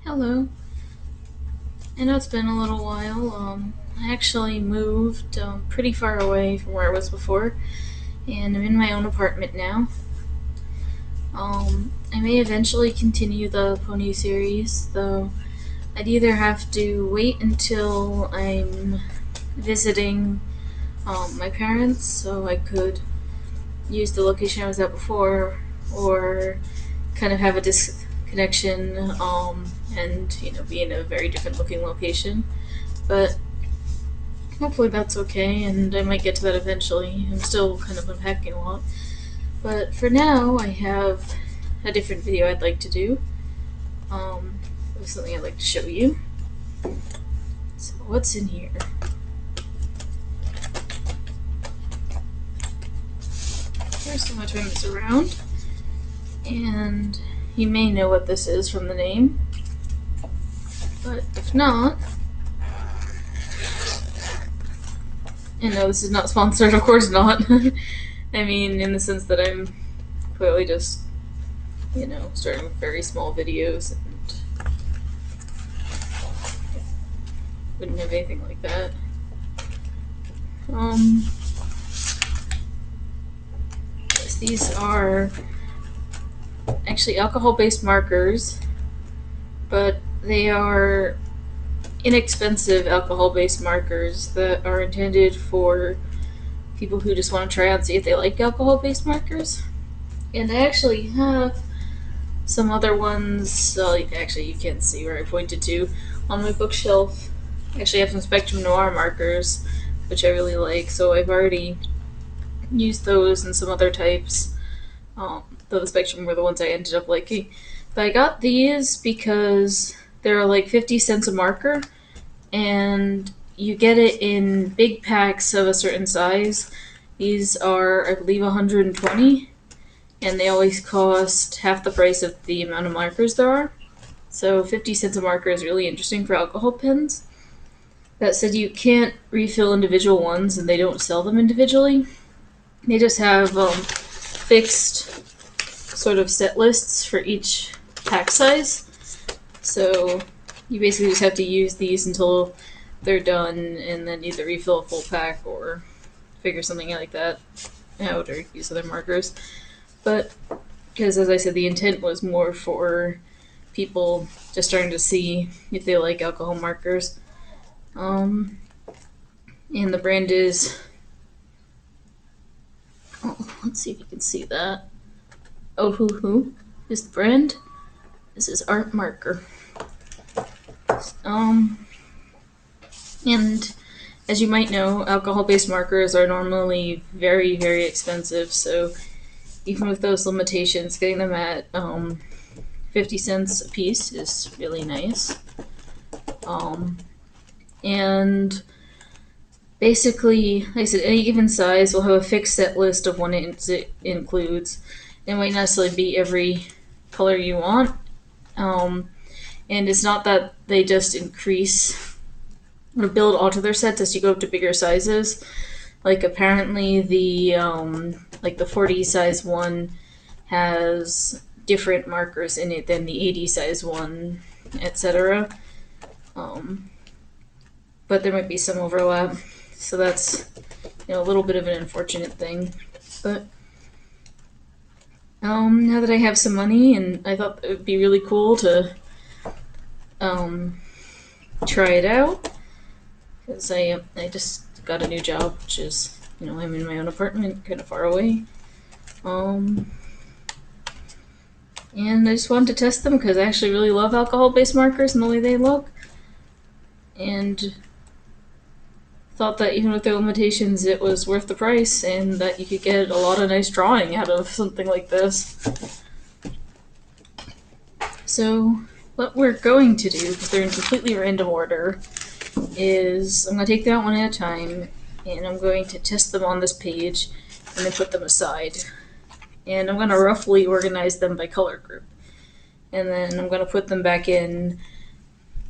Hello. I know it's been a little while. I actually moved pretty far away from where I was before, and I'm in my own apartment now. I may eventually continue the pony series, though I'd either have to wait until I'm visiting my parents so I could use the location I was at before, or kind of have a disconnection and be in a very different looking location. But hopefully that's okay, and I might get to that eventually. I'm still kind of unpacking a lot. But for now, I have a different video I'd like to do. There's something I'd like to show you. So, what's in here? First, I'm going to turn this around, and you may know what this is from the name, but if not, and no, this is not sponsored, of course not. I mean, in the sense that I'm clearly just, starting with very small videos and wouldn't have anything like that. Yes, these are actually alcohol-based markers, but they are inexpensive alcohol-based markers that are intended for people who just want to try out and see if they like alcohol-based markers. And I actually have some other ones, actually you can't see where I pointed to, on my bookshelf. I actually have some Spectrum Noir markers, which I really like, so I've already used those and some other types, though the Spectrum were the ones I ended up liking. But I got these because they're like 50 cents a marker, and you get it in big packs of a certain size. These are, I believe, 120, and they always cost half the price of the amount of markers there are. So 50 cents a marker is really interesting for alcohol pens. That said, you can't refill individual ones, and they don't sell them individually. They just have fixed sort of set lists for each pack size. So you basically just have to use these until they're done, and then either refill a full pack or figure something like that out, or use other markers. But because, as I said, the intent was more for people just starting to see if they like alcohol markers. And the brand is, let's see if you can see that. Oh Hoo Hoo is the brand. This is Art Marker. And as you might know, alcohol-based markers are normally very, very expensive, so even with those limitations, getting them at 50 cents a piece is really nice. And basically, like I said, any given size will have a fixed set list of what it includes. It might not necessarily be every color you want. And it's not that they just increase or build onto their sets as you go up to bigger sizes. Like apparently the 40 size one has different markers in it than the 80 size one, etc. But there might be some overlap, so that's a little bit of an unfortunate thing. But now that I have some money, and I thought it would be really cool to try it out, because I just got a new job, which is, I'm in my own apartment, kind of far away. And I just wanted to test them because I actually really love alcohol-based markers and the way they look. And thought that even with their limitations, it was worth the price, and that you could get a lot of nice drawing out of something like this. So what we're going to do, because they're in completely random order, is I'm going to take them out one at a time, and I'm going to test them on this page, and then put them aside. And I'm going to roughly organize them by color group. And then I'm going to put them back in,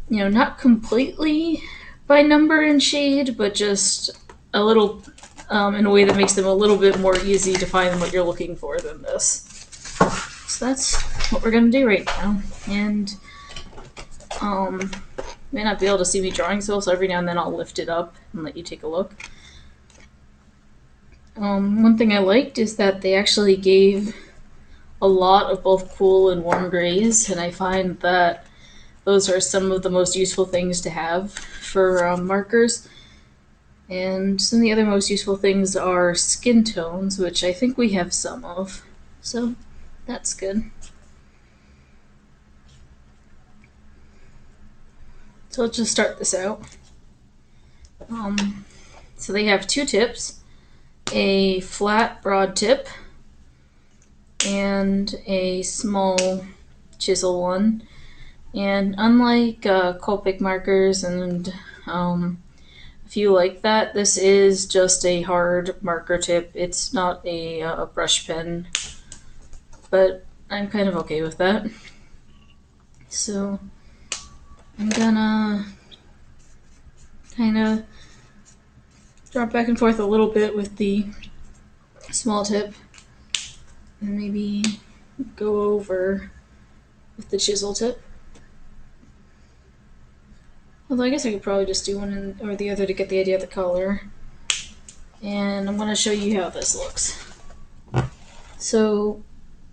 not completely by number and shade, but just a little, in a way that makes them a little bit more easy to find what you're looking for than this. So that's what we're going to do right now. And may not be able to see me drawing still, so every now and then I'll lift it up and let you take a look. One thing I liked is that they actually gave a lot of both cool and warm grays, and I find that those are some of the most useful things to have for markers. And some of the other most useful things are skin tones, which I think we have some of, so that's good. So let's just start this out. So they have two tips, a flat broad tip and a small chisel one. And unlike Copic markers and a few like that, this is just a hard marker tip. It's not a brush pen, but I'm kind of okay with that. So I'm gonna kind of drop back and forth a little bit with the small tip and maybe go over with the chisel tip. Although I guess I could probably just do one or the other to get the idea of the color. And I'm going to show you how this looks. So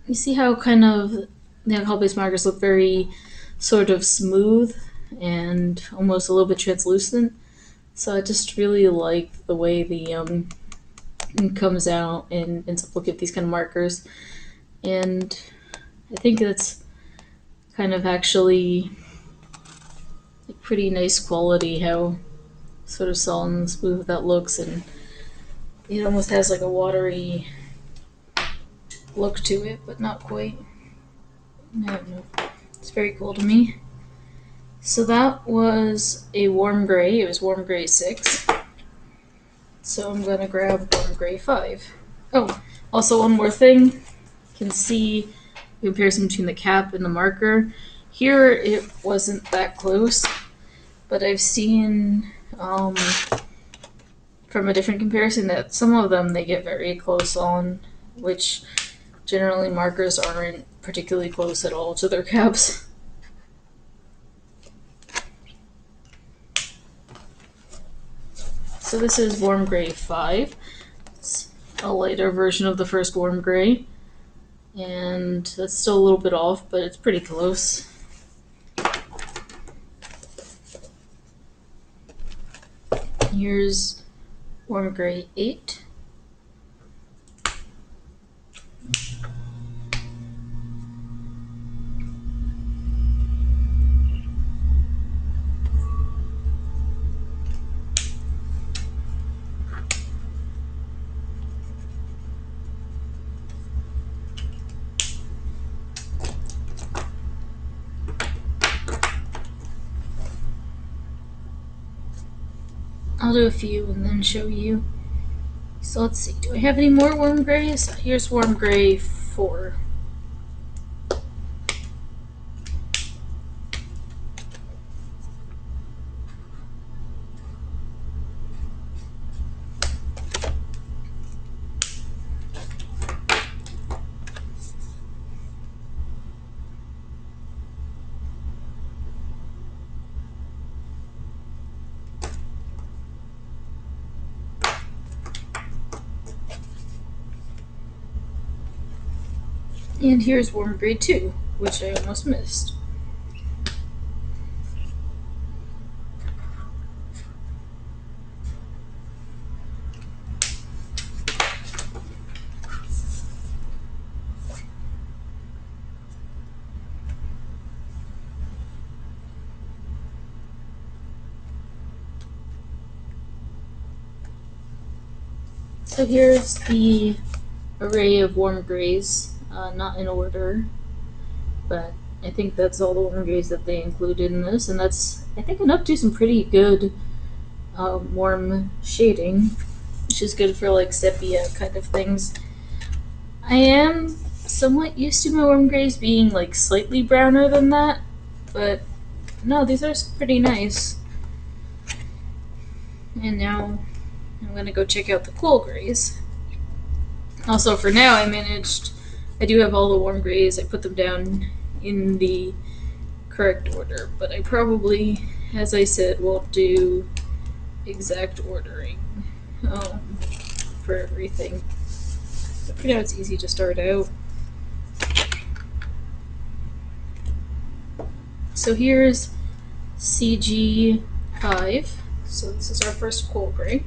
you see how kind of the alcohol-based markers look very sort of smooth and almost a little bit translucent. So I just really like the way the ink comes out and ends up looking at these kind of markers. And I think that's kind of actually pretty nice quality, how sort of solid and smooth that looks, and it almost has like a watery look to it, but not quite. I don't know. It's very cool to me. So that was a warm gray. It was warm gray 6. So I'm going to grab warm gray 5. Oh, also one more thing. You can see the comparison between the cap and the marker. Here it wasn't that close, but I've seen from a different comparison that some of them they get very close on, which generally markers aren't particularly close at all to their caps. So this is warm gray 5. It's a lighter version of the first warm gray, and that's still a little bit off, but it's pretty close. Here's warm gray 8. I'll do a few and then show you. So let's see, do I have any more warm grays? Here's warm gray 4. And here's warm gray 2, which I almost missed. So here's the array of warm grays, not in order, but I think that's all the warm grays that they included in this, and that's, I think, enough to do some pretty good warm shading, which is good for like sepia kind of things. I am somewhat used to my warm grays being like slightly browner than that, but no, these are pretty nice. And now I'm going to go check out the cool grays. Also, for now, I do have all the warm grays. I put them down in the correct order, but I probably, as I said, won't do exact ordering for everything. But for now, it's easy to start out. So here's CG5. So this is our first cool gray.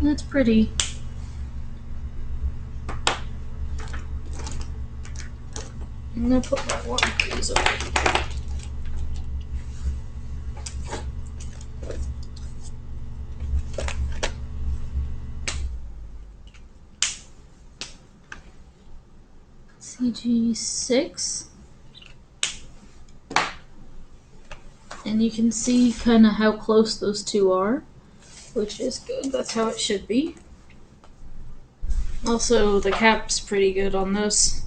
That's pretty. I'm gonna put my warm grays over here. CG6. And you can see kind of how close those two are, which is good. That's how it should be. Also, the cap's pretty good on this.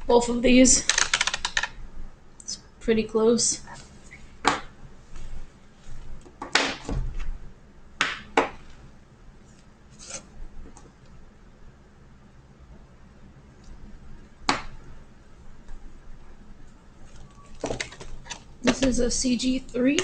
Both of these. It's pretty close. This is a CG3.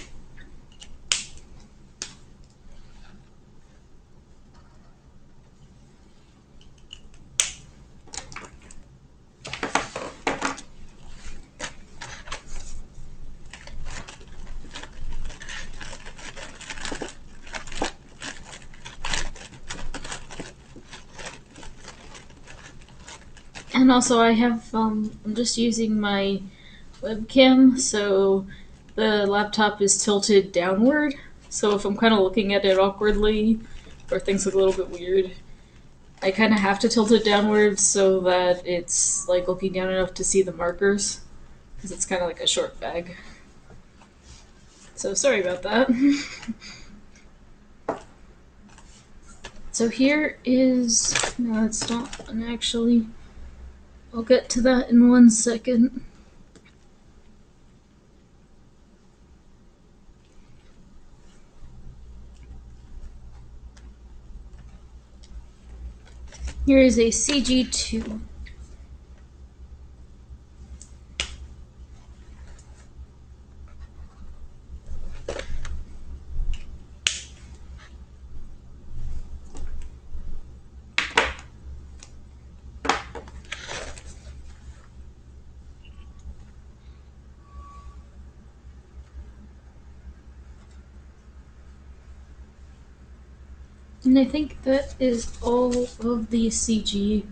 And also I have, I'm just using my webcam, so the laptop is tilted downward. So if I'm kind of looking at it awkwardly, or things look a little bit weird, I kind of have to tilt it downward so that it's like looking down enough to see the markers, because it's kind of like a short bag. So sorry about that. So here is, no, it's not one actually. I'll get to that in 1 second. Here is a CG2. And I think that is all of the CG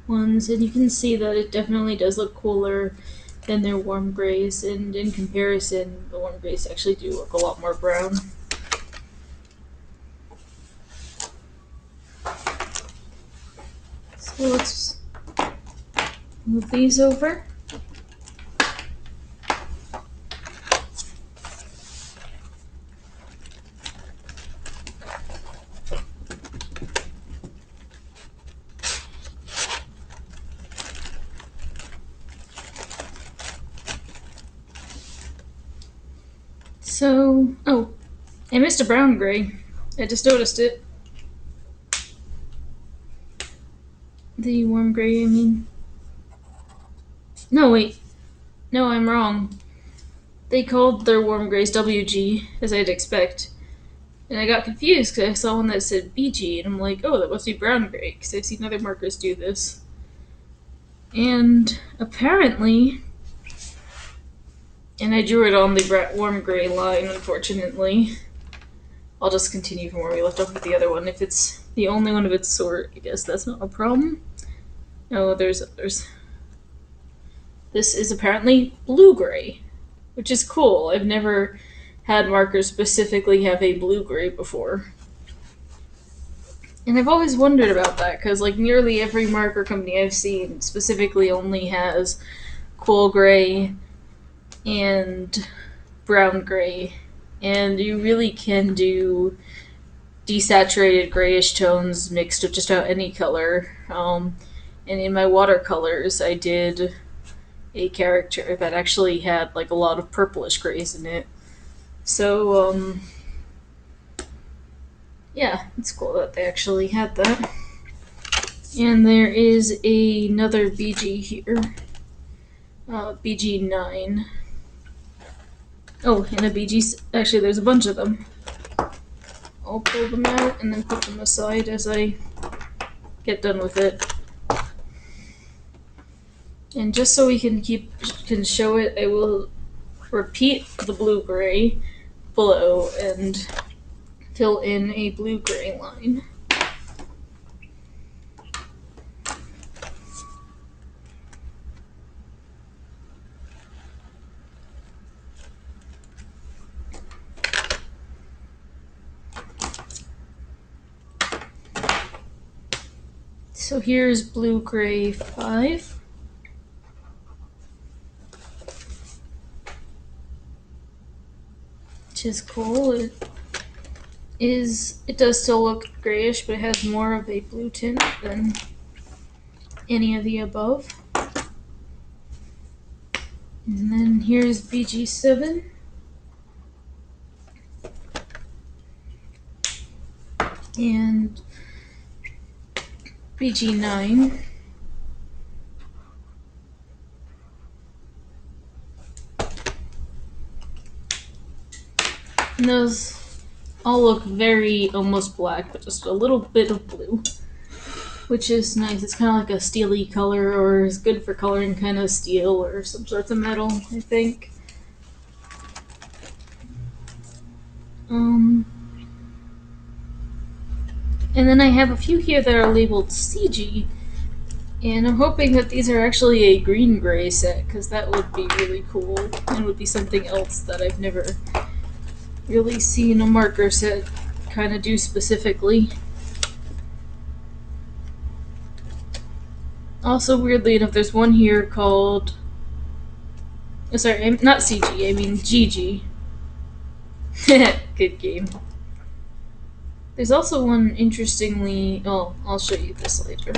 ones, and you can see that it definitely does look cooler than their warm grays, and in comparison, the warm grays actually do look a lot more brown. So let's move these over. So, oh, I missed a brown gray. I just noticed it. The warm gray, I mean. No, wait. No, I'm wrong. They called their warm grays WG, as I'd expect. And I got confused because I saw one that said BG, and I'm like, oh, that must be brown gray, because I've seen other markers do this. And apparently, and I drew it on the warm gray line, unfortunately. I'll just continue from where we left off with the other one. If it's the only one of its sort, I guess that's not a problem. No, there's others. This is apparently blue-gray, which is cool. I've never had markers specifically have a blue-gray before. And I've always wondered about that, because like nearly every marker company I've seen specifically only has cool gray and brown gray, and you really can do desaturated grayish tones mixed with just about any color. And in my watercolors, I did a character that actually had like a lot of purplish grays in it. So yeah, it's cool that they actually had that. And there is another BG here. BG9. Oh, and a BG. Actually, there's a bunch of them. I'll pull them out and then put them aside as I get done with it. And just so we can show it, I will repeat the blue-gray below and fill in a blue-gray line. So here's blue-gray 5. Which is cool. It does still look grayish, but it has more of a blue tint than any of the above. And then here's BG7. And BG9. And those all look very almost black, but just a little bit of blue, which is nice. It's kind of like a steely color, or is good for coloring kind of steel or some sorts of metal, I think. And then I have a few here that are labeled CG, and I'm hoping that these are actually a green-gray set, because that would be really cool, and would be something else that I've never really seen a marker set kind of do specifically. Also, weirdly enough, there's one here called... sorry, not CG, I mean GG. Good game. There's also one interestingly... Oh, I'll show you this later.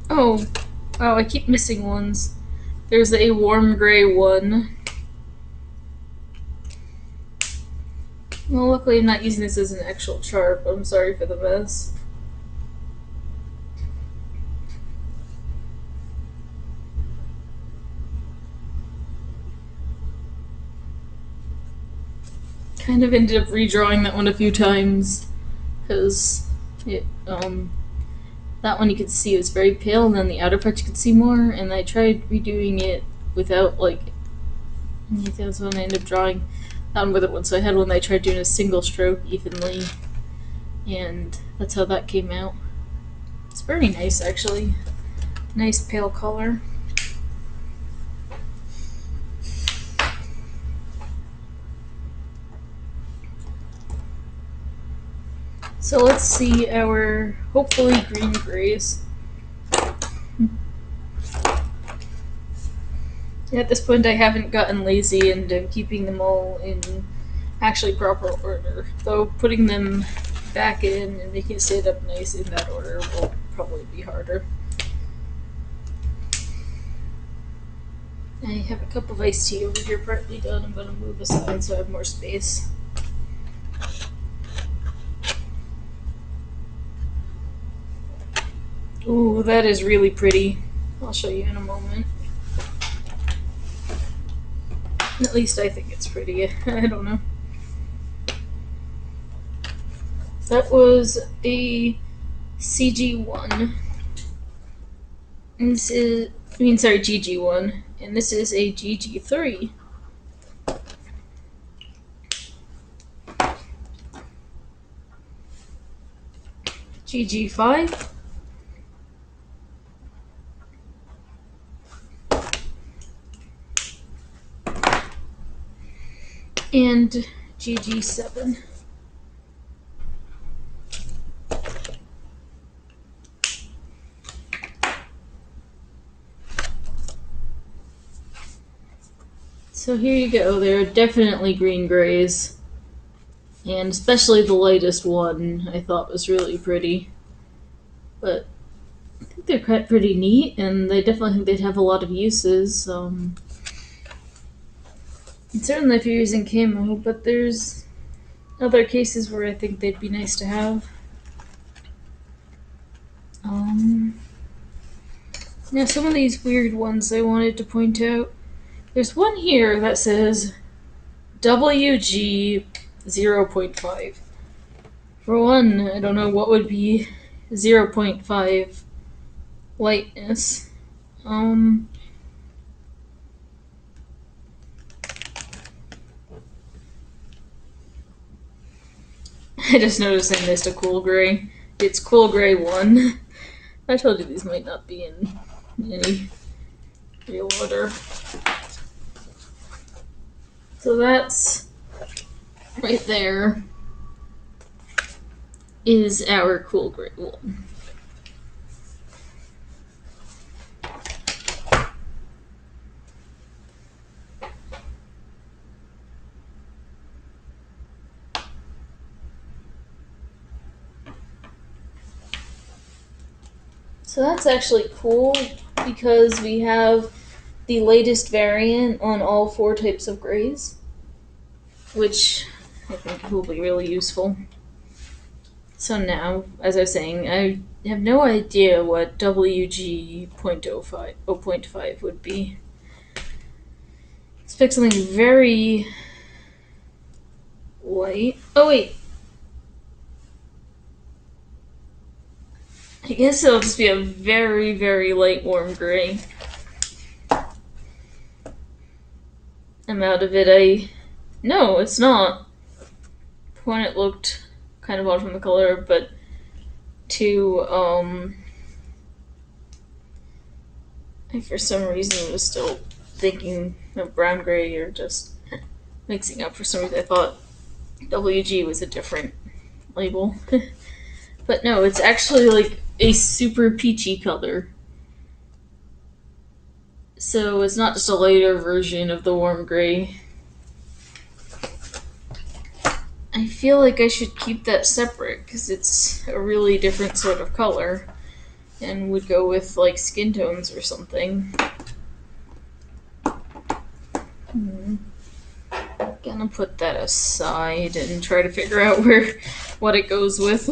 Oh, I keep missing ones. There's a warm gray one. Well, luckily I'm not using this as an actual chart, but I'm sorry for the mess. Kind of ended up redrawing that one a few times, because it, that one you could see it was very pale, and then the outer part you could see more, and I tried redoing it without, like, that's when I ended up drawing that one with it once, so I had one that I tried doing a single stroke evenly, and that's how that came out. It's very nice, actually. Nice pale color. So let's see our hopefully green grays. At this point I haven't gotten lazy and I'm keeping them all in actually proper order, though putting them back in and making it stand up nice in that order will probably be harder. I have a cup of iced tea over here partly done. I'm going to move aside so I have more space. Ooh, that is really pretty. I'll show you in a moment. At least I think it's pretty. I don't know. That was a CG1. And this is, GG1. And this is a GG3. GG5. And GG7. So here you go. They're definitely green grays. And especially the lightest one I thought was really pretty. But think they're cut pretty neat, and they definitely think they'd have a lot of uses. And certainly if you're using camo, but there's other cases where I think they'd be nice to have. Now some of these weird ones I wanted to point out. There's one here that says WG 0.5. For one, I don't know what would be 0.5 lightness. I just noticed I missed a cool gray. It's cool gray 1. I told you these might not be in any real order. So that's right there is our cool gray 1. So that's actually cool because we have the latest variant on all 4 types of grays, which I think will be really useful. So now, as I was saying, I have no idea what WG 0.5 would be. Let's pick something very light. Oh wait. I guess it'll just be a very, very light warm gray. I'm out of it. No, it's not. One, it looked kind of odd from the color, but 2, I for some reason was still thinking of brown gray or just mixing up for some reason. I thought WG was a different label. But no, it's actually like a super peachy color. So it's not just a lighter version of the warm gray. I feel like I should keep that separate because it's a really different sort of color and would go with like skin tones or something. Gonna put that aside and try to figure out what it goes with.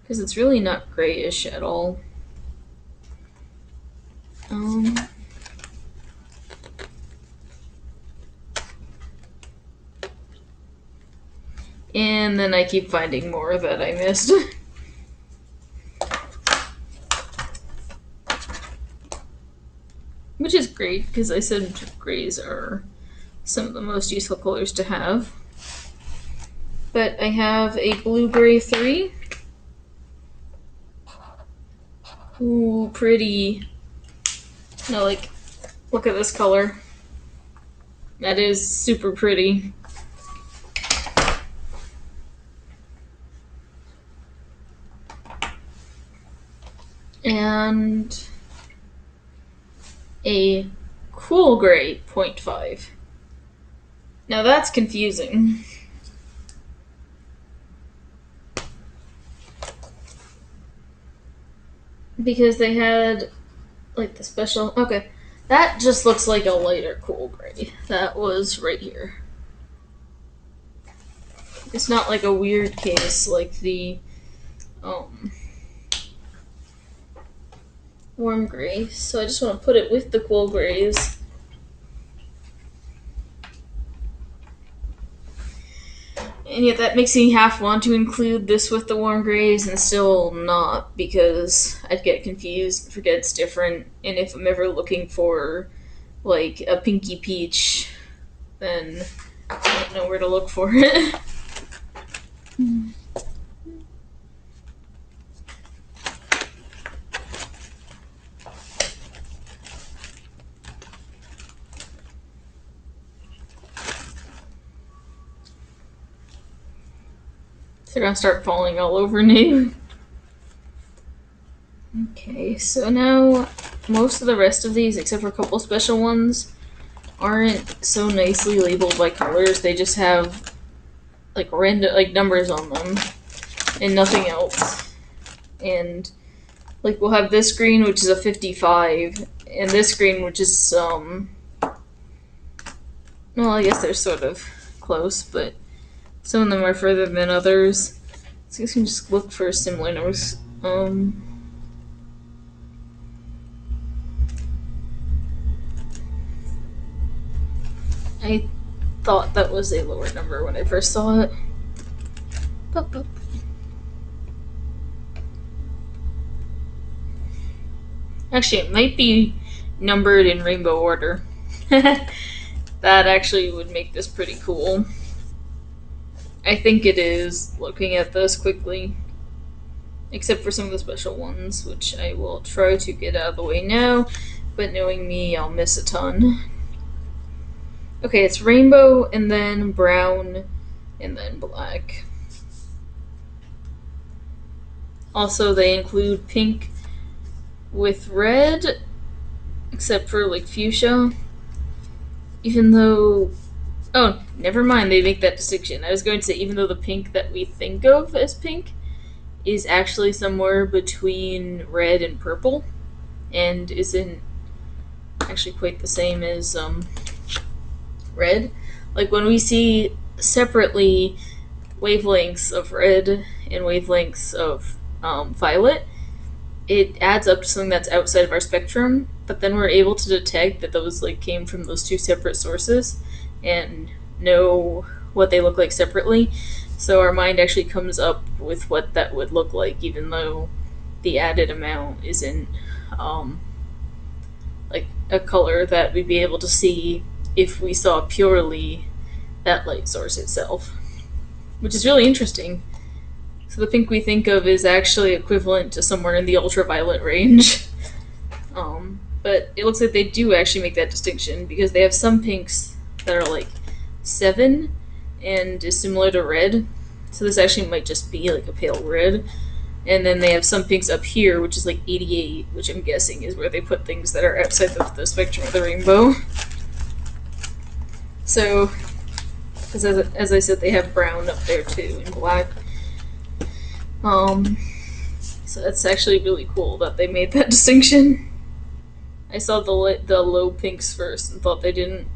Because it's really not grayish at all. And then I keep finding more that I missed. Which is great, because I said grays are some of the most useful colors to have. But I have a blue gray 3. Ooh, pretty. No, like, look at this color. That is super pretty. And a cool gray 0.5. Now that's confusing. Because they had like the special. Okay, that just looks like a lighter cool gray. That was right here. It's not like a weird case like the warm gray. So I just want to put it with the cool grays. And yet that makes me half want to include this with the warm grays and still not, because I'd get confused, forget it's different, and if I'm ever looking for like a pinky peach, then I don't know where to look for it. They're gonna start falling all over me. Okay, so now most of the rest of these, except for a couple special ones, aren't so nicely labeled by colors. They just have like random numbers on them. and nothing else. And like we'll have this green, which is a 55, and this green, which is well, I guess they're sort of close, but some of them are further than others. So I guess we can just look for similar numbers. I thought that was a lower number when I first saw it. Boop, boop. Actually, it might be numbered in rainbow order. That actually would make this pretty cool. I think it is, looking at this quickly. Except for some of the special ones, which I will try to get out of the way now, but knowing me, I'll miss a ton. Okay, it's rainbow, and then brown, and then black. Also, they include pink with red, except for like fuchsia. Even though, oh, never mind, they make that distinction. I was going to say, even though the pink that we think of as pink is actually somewhere between red and purple, and isn't actually quite the same as red. Like when we see separately wavelengths of red and wavelengths of violet, it adds up to something that's outside of our spectrum, but then we're able to detect that those like came from those two separate sources and know what they look like separately. So our mind actually comes up with what that would look like, even though the added amount isn't like a color that we'd be able to see if we saw purely that light source itself, which is really interesting. So the pink we think of is actually equivalent to somewhere in the ultraviolet range. But it looks like they do actually make that distinction, because they have some pinks that are like 7 and is similar to red. So this actually might just be like a pale red. And then they have some pinks up here, which is like 88, which I'm guessing is where they put things that are outside of the spectrum of the rainbow. So, as I said, they have brown up there too, and black. So that's actually really cool that they made that distinction. I saw the low pinks first and thought they didn't.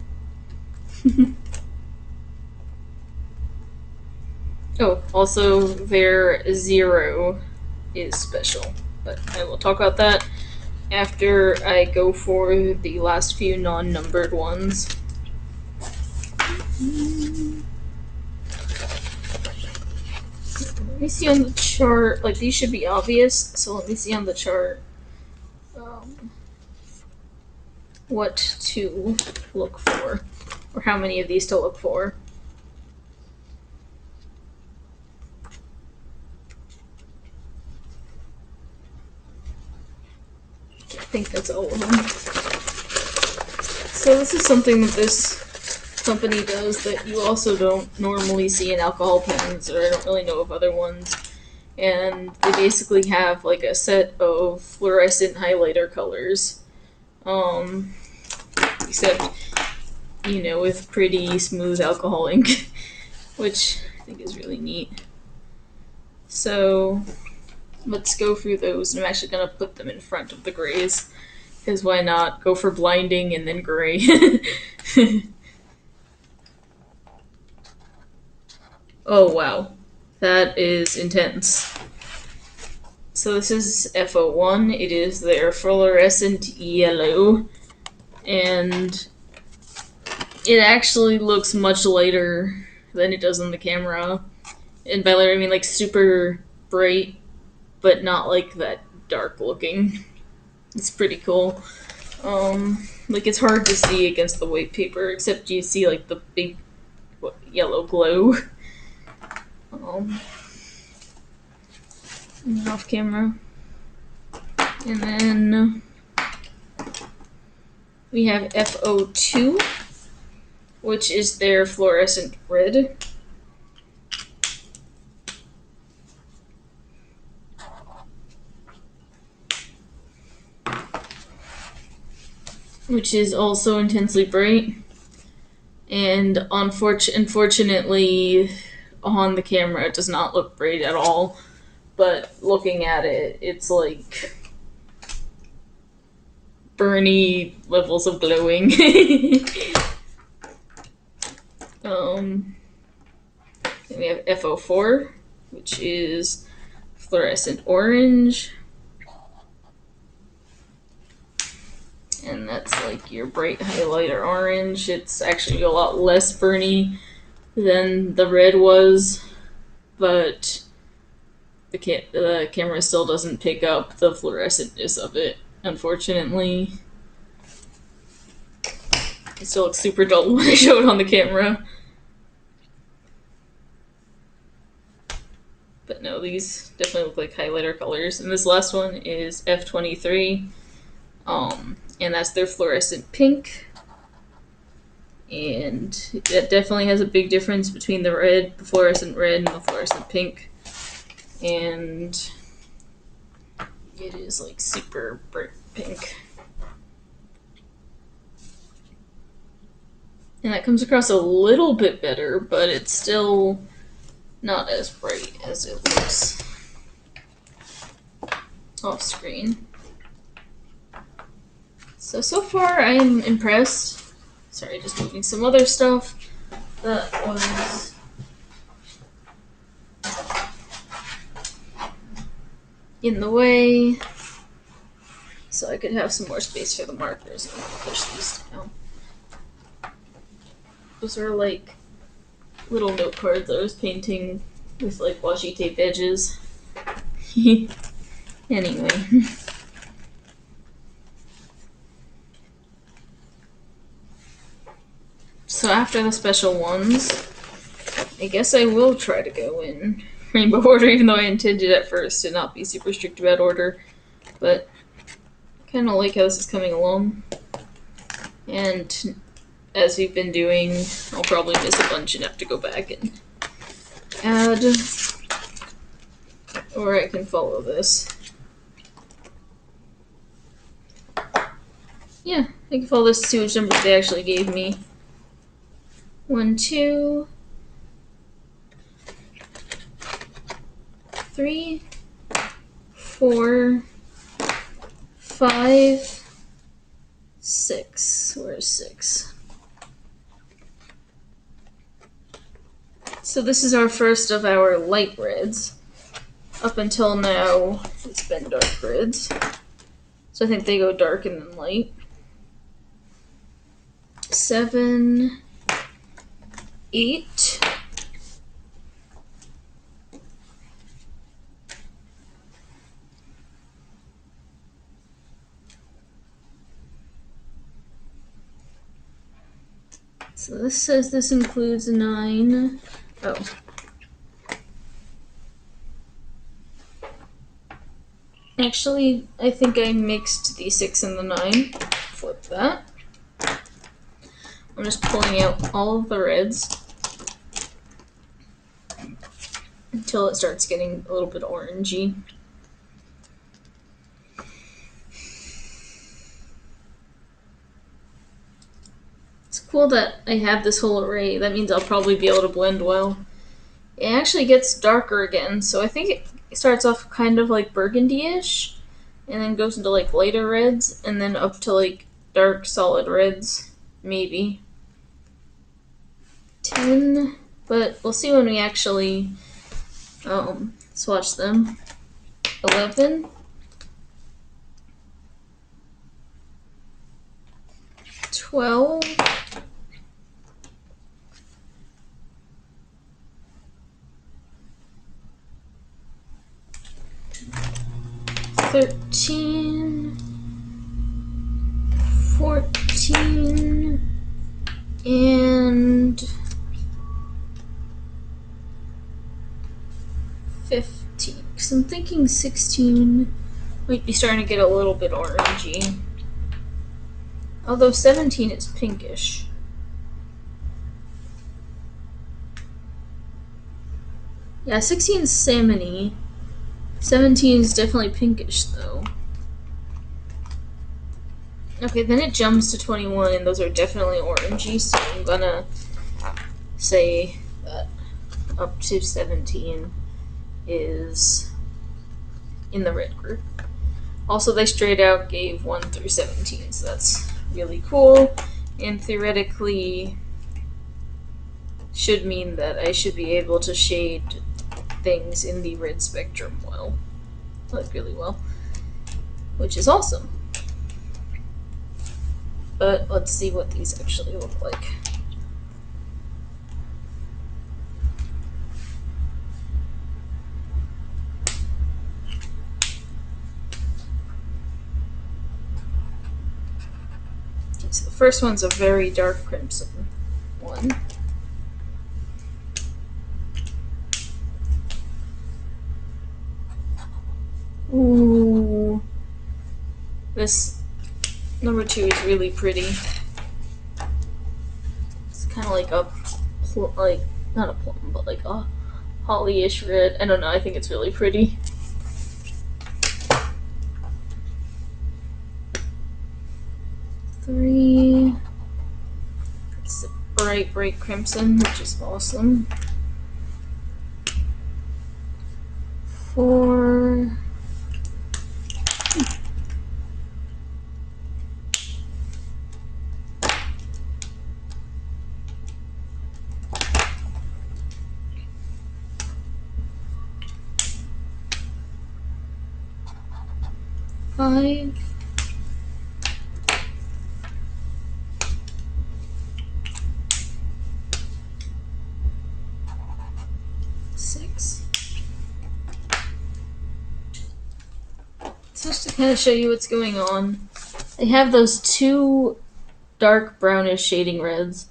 Oh, also their 0 is special, but I will talk about that after I go for the last few non-numbered ones. Let me see on the chart, like these should be obvious, so let me see on the chart what to look for, or how many of these to look for. I think that's all of them. So this is something that this company does that you also don't normally see in alcohol pens, or I don't really know of other ones. And they basically have like a set of fluorescent highlighter colors. Except, with pretty smooth alcohol ink, which I think is really neat. So let's go through those, and I'm actually going to put them in front of the grays, because why not go for blinding and then gray. Oh wow, that is intense. So this is FO1, it is their fluorescent yellow, and it actually looks much lighter than it does on the camera. And by lighter I mean like super bright, but not like that dark looking. It's pretty cool. Like it's hard to see against the white paper, except you see like the big yellow glow. Off camera. And then we have FO2, which is their fluorescent red. Which is also intensely bright. And unfortunately, on the camera, it does not look bright at all. but looking at it, it's like burny levels of glowing. Then we have FO4, which is fluorescent orange. And that's like your bright highlighter orange. It's actually a lot less burny than the red was, but the camera still doesn't pick up the fluorescentness of it, unfortunately. It still looks super dull when I show it on the camera. But no, these definitely look like highlighter colors. And this last one is F23, and that's their fluorescent pink. And that definitely has a big difference between the fluorescent red, and the fluorescent pink. And it is like super bright pink. And that comes across a little bit better, but it's still not as bright as it looks off screen. So far I am impressed. Sorry, just moving some other stuff that was in the way, so I could have some more space for the markers. I'm gonna push these down. Those are like little note cards I was painting with like washi tape edges. Anyway. So after the special ones, I guess I will try to go in rainbow order, even though I intended at first to not be super strict about order. But I kind of like how this is coming along. And as we've been doing, I'll probably miss a bunch and have to go back and add. Or I can follow this. Yeah, I can follow this to see which numbers they actually gave me. 1, 2, 3, 4, 5, 6. Where's 6? So this is our first of our light reds. Up until now, it's been dark reds. So I think they go dark and then light. 7, 8, 'So this says this includes 9. Oh. Actually, I think I mixed the 6 and the 9. Flip that. I'm just pulling out all of the reds until it starts getting a little bit orangey. It's cool that I have this whole array. That means I'll probably be able to blend well. It actually gets darker again, so I think it starts off kind of like burgundy-ish, and then goes into like lighter reds, and then up to like dark solid reds, maybe. 10, but we'll see when we actually swatch them. 11, 12, 13, 14, and 15. Because I'm thinking 16 might be starting to get a little bit orangey. Although 17 is pinkish. Yeah, 16 is salmon-y. 17 is definitely pinkish, though. Okay, then it jumps to 21, and those are definitely orangey, so I'm gonna say that up to 17 is in the red group. Also, they straight out gave 1 through 17, so that's really cool, and theoretically should mean that I should be able to shade things in the red spectrum well, like really well, which is awesome. But let's see what these actually look like. Okay, so the first one's a very dark crimson one. Ooh, this number 2 is really pretty. It's kind of like like not a plum, but like a holly-ish red. I don't know. I think it's really pretty. Three. It's a bright crimson, which is awesome. 4. 5. 6. So just to kind of show you what's going on, they have those 2 dark brownish shading reds,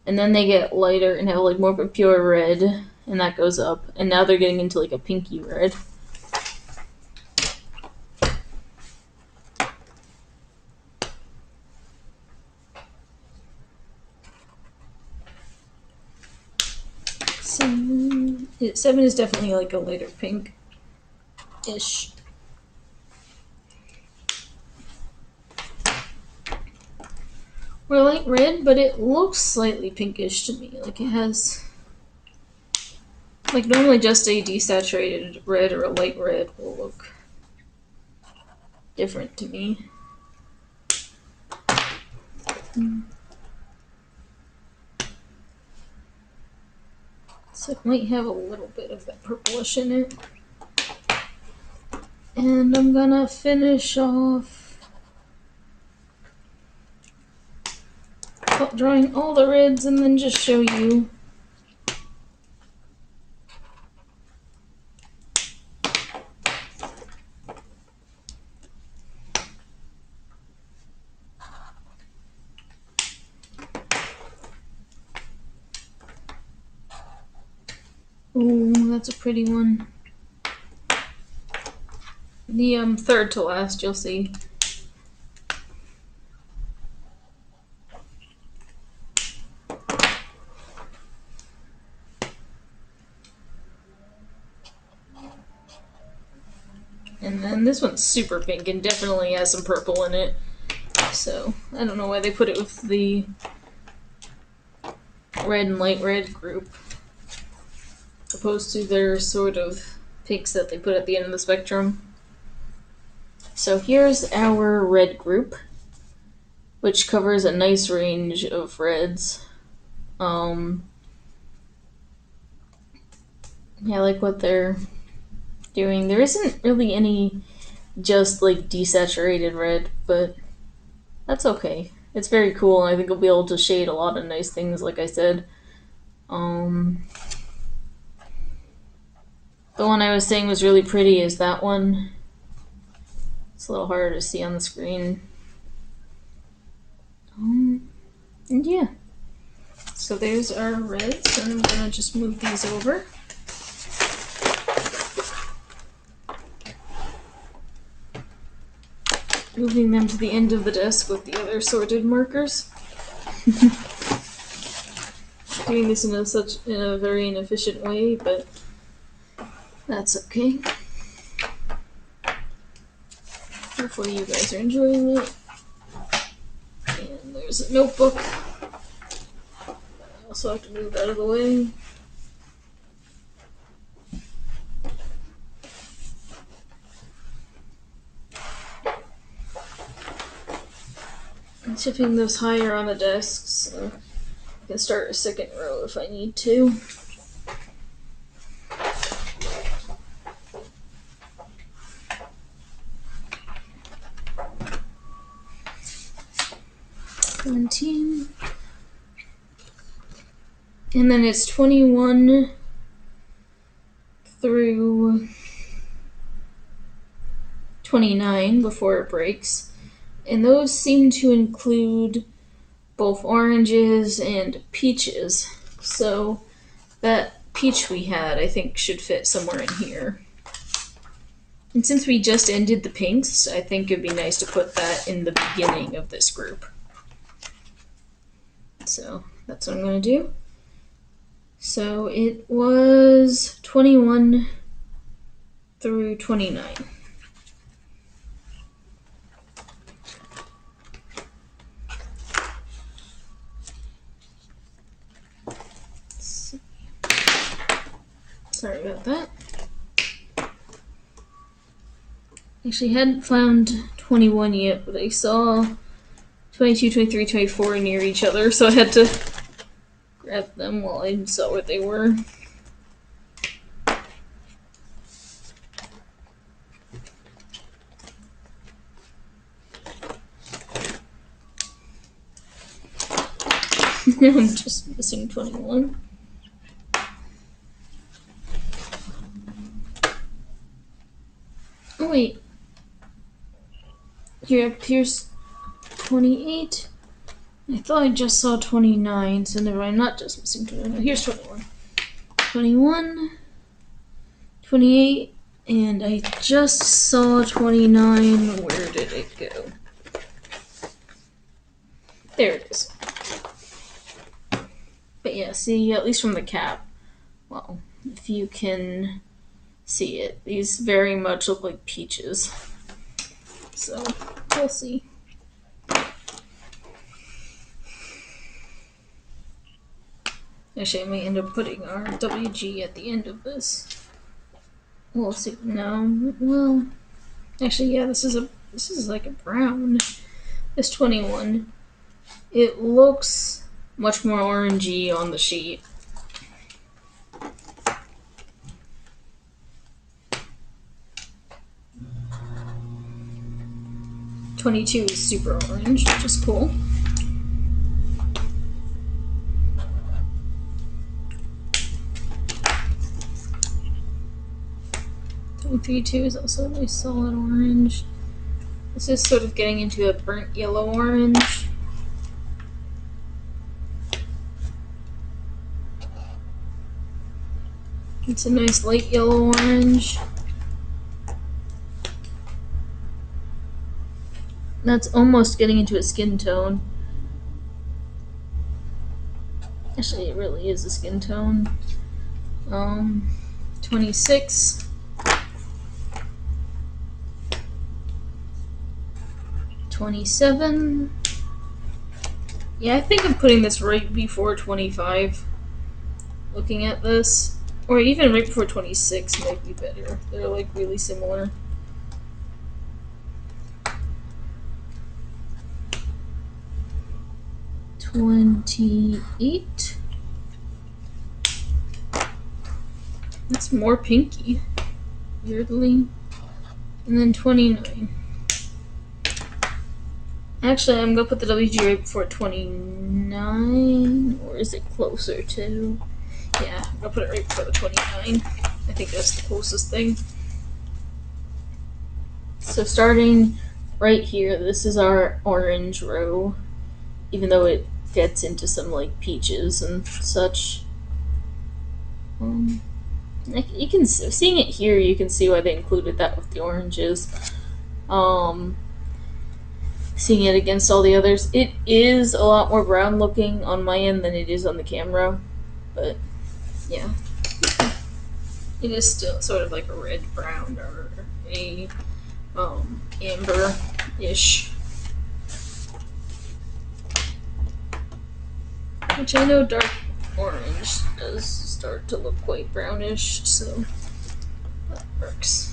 and then they get lighter and have like more of a pure red, and that goes up, and now they're getting into like a pinky red. Seven is definitely like a lighter pink-ish. We're light red, but it looks slightly pinkish to me. Like it has, like normally just a desaturated red or a light red will look different to me. So it might have a little bit of that purplish in it. And I'm gonna finish off drawing all the reds and then just show you. Ooh, that's a pretty one. The third to last, you'll see. And then this one's super pink and definitely has some purple in it. So, I don't know why they put it with the red and light red group, opposed to their sort of pinks that they put at the end of the spectrum. So here's our red group, which covers a nice range of reds. Yeah, I like what they're doing. There isn't really any just like desaturated red, but that's okay. It's very cool, and I think we'll be able to shade a lot of nice things, like I said. The one I was saying was really pretty is that one. It's a little harder to see on the screen. And yeah. So there's our reds, and I'm gonna just move these over. Moving them to the end of the desk with the other sorted markers. Doing this in a very inefficient way, but that's okay. Hopefully you guys are enjoying it. And there's a notebook. I also have to move out of the way. Shifting those higher on the desks so I can start a second row if I need to. And then it's 21 through 29 before it breaks. And those seem to include both oranges and peaches. So that peach we had, I think, should fit somewhere in here. And since we just ended the pinks, I think it'd be nice to put that in the beginning of this group. So that's what I'm going to do. So it was 21 through 29. Sorry about that. Actually, hadn't found 21 yet, but I saw 22, 23, 24 near each other, so I had to grab them while I saw what they were. Now I'm just missing 21. Oh wait. Here appears 28. I thought I just saw 29, so never mind. I'm not just missing 21. Here's 21. 21, 28, and I just saw 29. Where did it go? There it is. But yeah, see, at least from the cap, well, if you can see it, these very much look like peaches. So, we'll see. Actually, I may end up putting our WG at the end of this. We'll see. No, well, actually, yeah, this is like a brown. This 21. It looks much more orangey on the sheet. '22 is super orange, which is cool. '23 is also a nice solid orange. This is sort of getting into a burnt yellow orange. It's a nice light yellow orange. That's almost getting into a skin tone. Actually, it really is a skin tone. 26. 27. Yeah, I think I'm putting this right before 25. Looking at this. Or even right before 26 might be better. They're like really similar. '28. That's more pinky, weirdly. And then 29. Actually, I'm gonna put the WG right before 29, or is it closer to? Yeah, I'm gonna put it right before the 29. I think that's the closest thing. So starting right here, this is our orange row, even though it gets into some like peaches and such. You can seeing it here, you can see why they included that with the oranges. Seeing it against all the others, it is a lot more brown looking on my end than it is on the camera, but yeah, it is still sort of like a red brown or a amber-ish. Which I know dark orange does start to look quite brownish, so that works.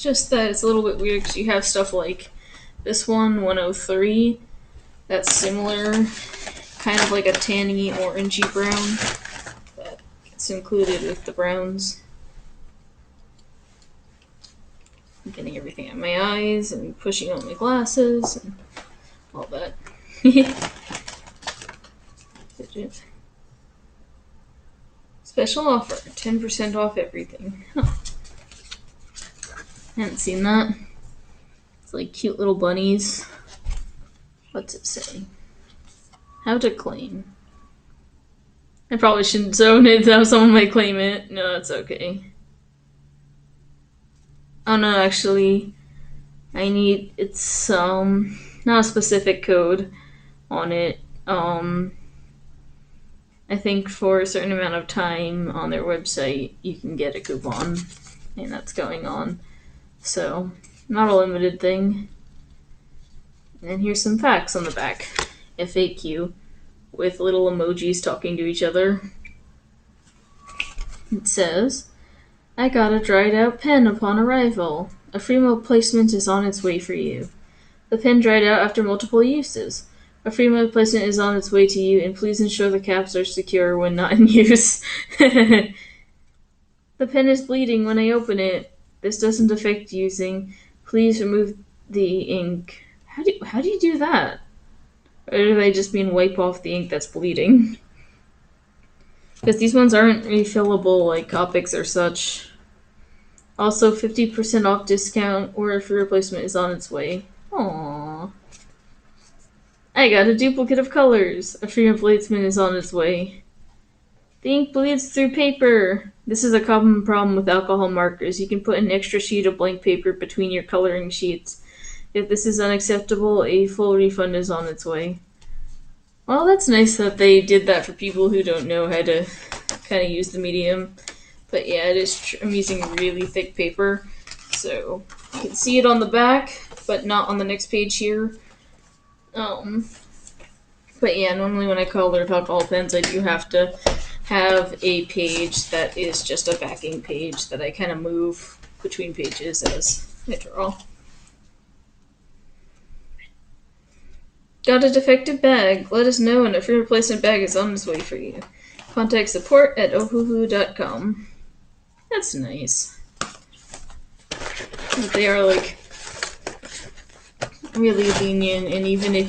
just that it's a little bit weird because you have stuff like this one, 103, that's similar, kind of like a tanny orangey brown that gets included with the browns. I'm getting everything out of my eyes and pushing on my glasses and all that. Fidget. Special offer, 10% off everything. Huh. I haven't seen that. It's like cute little bunnies. What's it say? How to claim. I probably shouldn't zone it, though someone might claim it. No, it's okay. Oh no, actually, it's not a specific code on it. I think for a certain amount of time on their website, you can get a coupon, and that's going on. So, not a limited thing. And here's some facts on the back. FAQ, with little emojis talking to each other. It says, I got a dried out pen upon arrival. A free replacement is on its way for you. The pen dried out after multiple uses. A free replacement is on its way to you, and please ensure the caps are secure when not in use. The pen is bleeding when I open it. This doesn't affect using. Please remove the ink. How do you do that? Or do they just mean wipe off the ink that's bleeding? Because these ones aren't refillable like Copics or such. Also, 50% off discount or a free replacement is on its way. Aww. I got a duplicate of colors. A free replacement is on its way. The ink bleeds through paper. This is a common problem with alcohol markers. You can put an extra sheet of blank paper between your coloring sheets. If this is unacceptable, a full refund is on its way. Well, that's nice that they did that for people who don't know how to kind of use the medium. But yeah, it is I'm using really thick paper, so you can see it on the back, but not on the next page here. But yeah, normally when I color alcohol pens, I do have to have a page that is just a backing page that I kind of move between pages as I draw. Got a defective bag? Let us know and a free replacement bag is on its way for you. Contact support at ohuhu.com. That's nice. But they are like really lenient, and even if